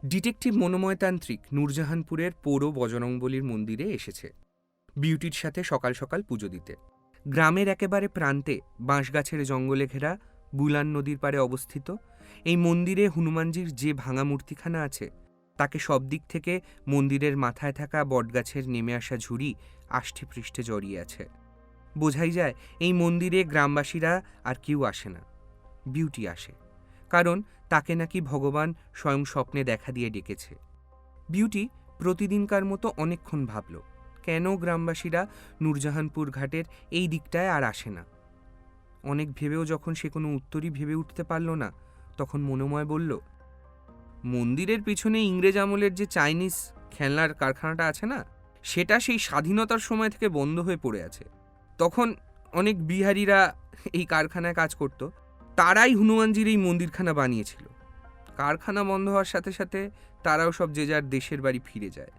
Detective মনোময়তান্ত্রিক নূরজাহানপুরের পৌর বজরংবলীর মন্দিরে এসেছে বিউটির সাথে সকাল সকাল পুজো দিতে। গ্রামের একেবারে প্রান্তে বাঁশগাছের জঙ্গলে ঘেরা বুলান নদীর পাড়ে অবস্থিত এই মন্দিরে হনুমানজির যে ভাঙা মূর্তিখানা আছে তাকে সব দিক থেকে মন্দিরের মাথায় থাকা বটগাছের নেমে আসা ঝুড়ি আষ্টেপৃষ্ঠে জড়িয়ে আছে। বোঝাই যায় এই মন্দিরে গ্রামবাসীরা আর কেউ আসে না, বিউটি আসে, কারণ তাকে নাকি ভগবান স্বয়ং স্বপ্নে দেখা দিয়ে ডেকেছে। বিউটি প্রতিদিনকার মতো অনেকক্ষণ ভাবল কেন গ্রামবাসীরা নূরজাহানপুর ঘাটের এই দিকটায় আর আসে না। অনেক ভেবেও যখন সে কোনো উত্তরই ভেবে উঠতে পারল না, তখন মনোময় বলল, মন্দিরের পিছনে ইংরেজ আমলের যে চাইনিজ খেলনার কারখানাটা আছে না, সেটা সেই স্বাধীনতার সময় থেকে বন্ধ হয়ে পড়ে আছে। তখন অনেক বিহারিরা এই কারখানায় কাজ করত, তারাই হনুমানজির এই মন্দিরখানা বানিয়েছিল। কারখানা বন্ধ হওয়ার সাথে সাথে তারাও সব যে যার দেশের বাড়ি ফিরে যায়,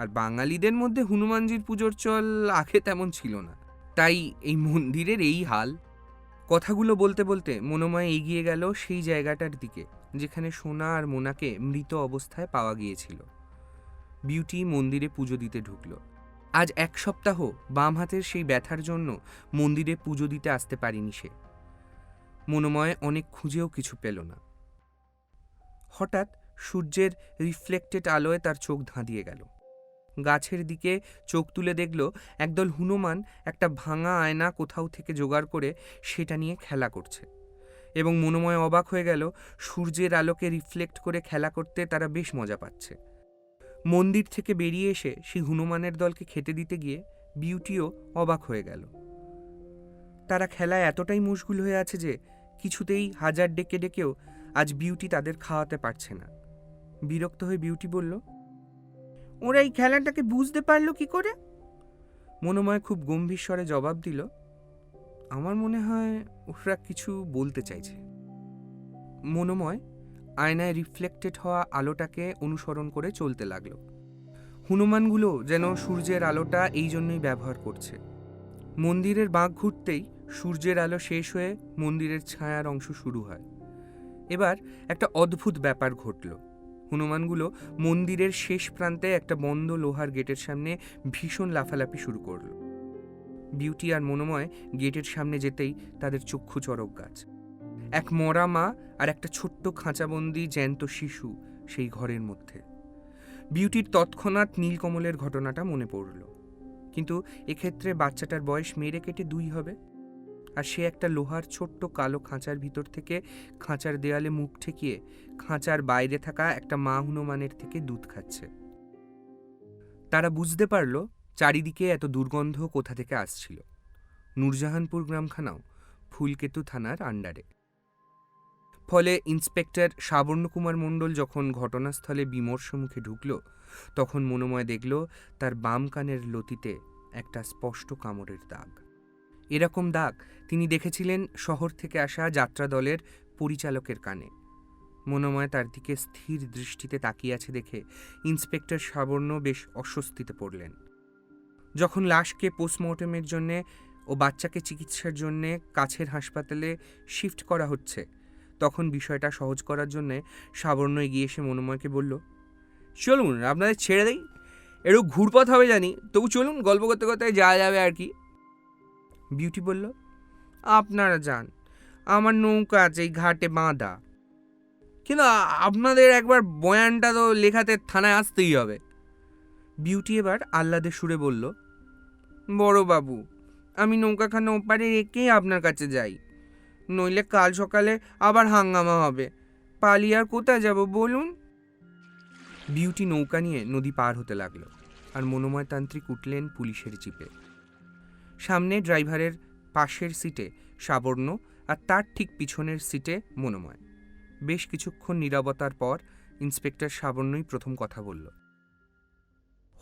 আর বাঙালিদের মধ্যে হনুমানজির পুজোর চল আগে তেমন ছিল না, তাই এই মন্দিরের এই হাল। কথাগুলো বলতে বলতে মনোময় এগিয়ে গেল সেই জায়গাটার দিকে যেখানে সোনা আর মোনাকে মৃত অবস্থায় পাওয়া গিয়েছিল। বিউটি মন্দিরে পুজো দিতে ঢুকল। আজ 1 সপ্তাহ বাম হাতের সেই ব্যথার জন্য মন্দিরে পুজো দিতে আসতে পারেনি সে। মনোময় অনেক খুঁজেও কিছু পেল না। হঠাৎ সূর্যের রিফ্লেক্টেড আলোয় তার চোখ ধাঁধিয়ে গেল। গাছের দিকে চোখ তুলে দেখল একদল হনুমান একটা ভাঙা আয়না কোথাও থেকে জোগাড় করে সেটা নিয়ে খেলা করছে, এবং মনোময় অবাক হয়ে গেল সূর্যের আলোকে রিফ্লেক্ট করে খেলা করতে তারা বেশ মজা পাচ্ছে। মন্দির থেকে বেরিয়ে এসে সেই হনুমানের দলকে খেতে দিতে গিয়ে বিউটিও অবাক হয়ে গেল। তারা খেলায় এতটাই মশগুল হয়ে আছে যে কিছুতেই হাজার ডেকে ডেকেও আজ বিউটি তাদের খাওয়াতে পারছে না। বিরক্ত হয়ে বিউটি বলল, ওরা এই খেলাটাকে বুঝতে পারলো কি করে? মনোময় খুব গম্ভীর স্বরে জবাব দিল, আমার মনে হয় ওরা কিছু বলতে চাইছে। মনোময় আয়নায় রিফ্লেক্টেড হওয়া আলোটাকে অনুসরণ করে চলতে লাগলো। হনুমানগুলো যেন সূর্যের আলোটা এই জন্যই ব্যবহার করছে। মন্দিরের বাঁক ঘুরতেই সূর্যের আলো শেষ হয়ে মন্দিরের ছায়ার অংশ শুরু হয়। এবার একটা অদ্ভুত ব্যাপার ঘটল। হনুমানগুলো মন্দিরের শেষ প্রান্তে একটা বন্ধ লোহার গেটের সামনে ভীষণ লাফালাফি শুরু করল। বিউটি আর মনোময় গেটের সামনে যেতেই তাদের চক্ষু চড়ক গাছ। এক মরা মা আর একটা ছোট্ট খাঁচাবন্দি জ্যান্ত শিশু সেই ঘরের মধ্যে। বিউটির তৎক্ষণাৎ নীলকমলের ঘটনাটা মনে পড়ল, কিন্তু এক্ষেত্রে বাচ্চাটার বয়স মেরে কেটে 2 হবে, আর সে একটা লোহার ছোট্ট কালো খাঁচার ভিতর থেকে খাঁচার দেয়ালে মুখ ঠেকিয়ে খাঁচার বাইরে থাকা একটা মা হনুমানের থেকে দুধ খাচ্ছে। তারা বুঝতে পারল চারিদিকে এত দুর্গন্ধ কোথা থেকে আসছিল। নূরজাহানপুর গ্রামখানাও ফুলকেতু থানার আন্ডারে। ফলে ইন্সপেক্টর সাবর্ণকুমার মণ্ডল যখন ঘটনাস্থলে বিমর্ষ মুখে ঢুকল, তখন মনোময় দেখল তার বাম কানের লতিতে একটা স্পষ্ট কামড়ের দাগ। এরকম দাগ তিনি দেখেছিলেন শহর থেকে আসা যাত্রা দলের পরিচালকের কানে। মনোময় তার দিকে স্থির দৃষ্টিতে তাকিয়ে আছে দেখে ইন্সপেক্টর সাবর্ণ বেশ অস্বস্তিতে পড়লেন। যখন লাশকে পোস্টমর্টমের জন্যে ও বাচ্চাকে চিকিৎসার জন্যে কাছের হাসপাতালে শিফট করা হচ্ছে, তখন বিষয়টা সহজ করার জন্যে সাবর্ণ এগিয়ে এসে মনোময়কে বলল, চলুন আপনাদের ছেড়ে দেই, একটু ঘুরপথ হবে জানি, তবু চলুন, গল্প করতে করতে যাওয়া যাবে আর কি। বিউটি বলল, আপনারা যান, আমার নৌকা আছে এই ঘাটে বাঁধা, কিন্তু আপনাদের একবার বয়ানটা তো লেখাতে থানায় আসতেই হবে। বিউটি এবার আহ্লাদের সুরে বলল, বড়বাবু, আমি নৌকাখানা ওপারে রেখেই আপনার কাছে যাই, নইলে কাল সকালে আবার হাঙ্গামা হবে, পালিয়ে আর কোথায় যাব বলুন। বিউটি নৌকা নিয়ে নদী পার হতে লাগলো, আর মনোময় তান্ত্রিক উঠলেন পুলিশের জিপে। সামনে ড্রাইভারের পাশের সিটে সাবর্ণ, আর তার ঠিক পিছনের সিটে মনোময়। বেশ কিছুক্ষণ নীরবতার পর ইন্সপেক্টর সাবর্ণই প্রথম কথা বলল,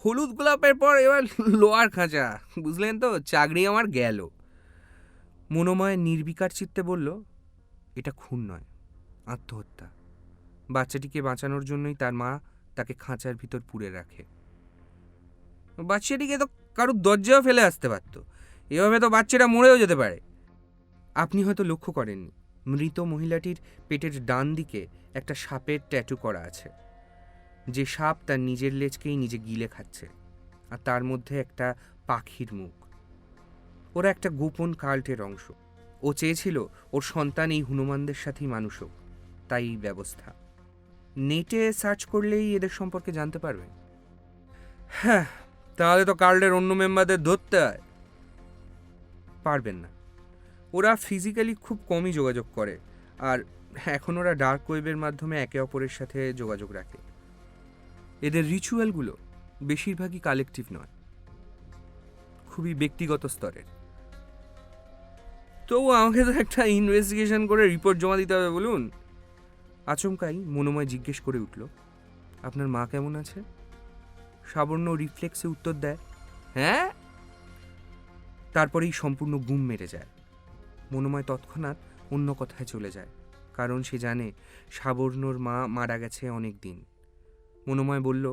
হলুদ গোলাপের পর এবার লোহার খাঁচা, বুঝলেন তো, চাকরি আমার গেল। মনোময় নির্বিকার চিত্তে বলল, এটা খুন নয়, আত্মহত্যা। বাচ্চাটিকে বাঁচানোর জন্যই তার মা তাকে খাঁচার ভিতর পুরে রাখে। বাচ্চাটিকে তো কারুর দরজাও ফেলে আসতে পারত, এভাবে তো বাচ্চাটা মরেও যেতে পারে। আপনি হয়তো লক্ষ্য করেননি, মৃত মহিলাটির পেটের ডান দিকে একটা সাপের ট্যাটু করা আছে। যে সাপ তার নিজের লেজকেই নিজে গিলে খাচ্ছে, আর তার মধ্যে একটা পাখির মুখ। ওরা একটা গোপন কাল্টের অংশ। ও চেয়েছিল ওর সন্তান এই হনুমানদের সাথেই মানুষ হোক, তাই এই ব্যবস্থা। নেটে সার্চ করলেই এদের সম্পর্কে জানতে পারবে। হ্যাঁ, তাহলে তো কাল্টের অন্য মেম্বারদের ধরতে হয়। পারবেন না, ওরা ফিজিক্যালি খুব কমই যোগাযোগ করে, আর এখন ওরা ডার্ক ওয়েবের মাধ্যমে একে অপরের সাথে যোগাযোগ রাখে। এদের রিচুয়ালগুলো বেশিরভাগই কালেকটিভ নয়, খুবই ব্যক্তিগত স্তরের। তবু আমাকে তো একটা ইনভেস্টিগেশন করে রিপোর্ট জমা দিতে হবে, বলুন। আচমকাই মনোময় জিজ্ঞেস করে উঠল, আপনার মা কেমন আছে? সাবর্ণ রিফ্লেক্সে উত্তর দেয়, হ্যাঁ। তারপরেই সম্পূর্ণ গুম মেরে যায়। মনোময় তৎক্ষণাৎ অন্য কথায় চলে যায়, কারণ সে জানে সাবর্ণর মা মারা গেছে অনেক দিন। মনোময় বলল,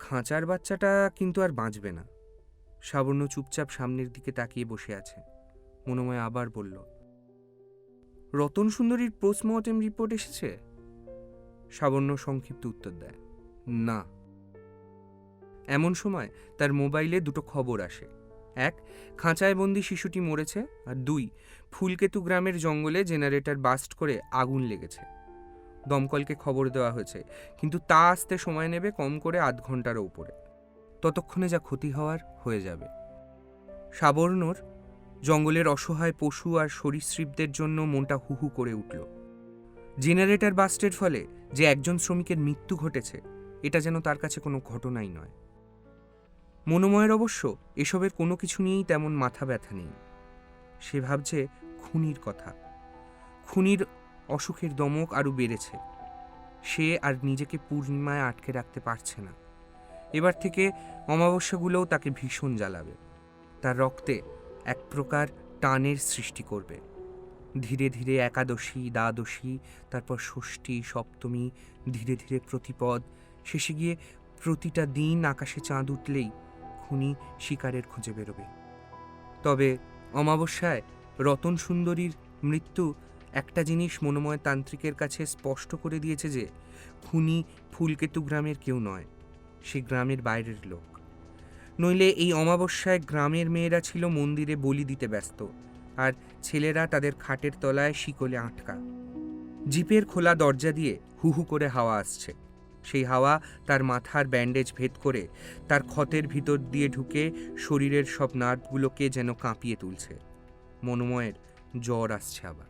খাঁচার বাচ্চাটা কিন্তু আর বাঁচবে না। সাবর্ণ চুপচাপ সামনের দিকে তাকিয়ে বসে আছে। মনোময় আবার বলল, রতন সুন্দরীর পোস্টমর্টেম রিপোর্ট এসেছে? সাবর্ণ সংক্ষিপ্ত উত্তর দেয়, না। এমন সময় তার মোবাইলে দুটো খবর আসে। এক, খাঁচায় বন্দি শিশুটি মরেছে, আর দুই, ফুলকেতু গ্রামের জঙ্গলে জেনারেটর বাস্ট করে আগুন লেগেছে। দমকলকে খবর দেওয়া হয়েছে, কিন্তু তা আসতে সময় নেবে কম করে 8 ঘন্টারও উপরে। ততক্ষণে যা ক্ষতি হওয়ার হয়ে যাবে। সাবর্ণর জঙ্গলের অসহায় পশু আর সরীসৃপদের জন্য মনটা হুহু করে উঠল। জেনারেটর বাস্টের ফলে যে একজন শ্রমিকের মৃত্যু ঘটেছে, এটা যেন তার কাছে কোনো ঘটনাই নয়। মনোময়ের অবশ্য এসবের কোনো কিছু নিয়েই তেমন মাথা ব্যথা নেই। সে ভাবছে খুনির কথা। খুনির অসুখের দমক আরও বেড়েছে। সে আর নিজেকে পূর্ণিমায় আটকে রাখতে পারছে না। এবার থেকে অমাবস্যাগুলোও তাকে ভীষণ জ্বালাবে। তার রক্তে এক প্রকার টানের সৃষ্টি করবে। ধীরে ধীরে একাদশী, দ্বাদশী, তারপর ষষ্ঠী, সপ্তমী, ধীরে ধীরে প্রতিপদ, শেষে গিয়ে প্রতিটা দিন আকাশে চাঁদ উঠলেই খুনি শিকারের খোঁজে বেরোবে। তবে অমাবস্যায় রতন সুন্দরীর মৃত্যু একটা জিনিস মনোময় তান্ত্রিকের কাছে স্পষ্ট করে দিয়েছে যে খুনি ফুলকেতু গ্রামের কেউ নয়, সে গ্রামের বাইরের লোক। নইলে এই অমাবস্যায় গ্রামের মেয়েরা ছিল মন্দিরে বলি দিতে ব্যস্ত, আর ছেলেরা তাদের খাটের তলায় শিকলে আটকা। জিপের খোলা দরজা দিয়ে হুহু করে হাওয়া আসছে। সেই হাওয়া তার মাথার ব্যান্ডেজ ভেদ করে তার ক্ষতের ভিতর দিয়ে ঢুকে শরীরের সব নার্ভগুলোকে যেন কাঁপিয়ে তুলছে। মনোময়ের জ্বর আসছে আবার।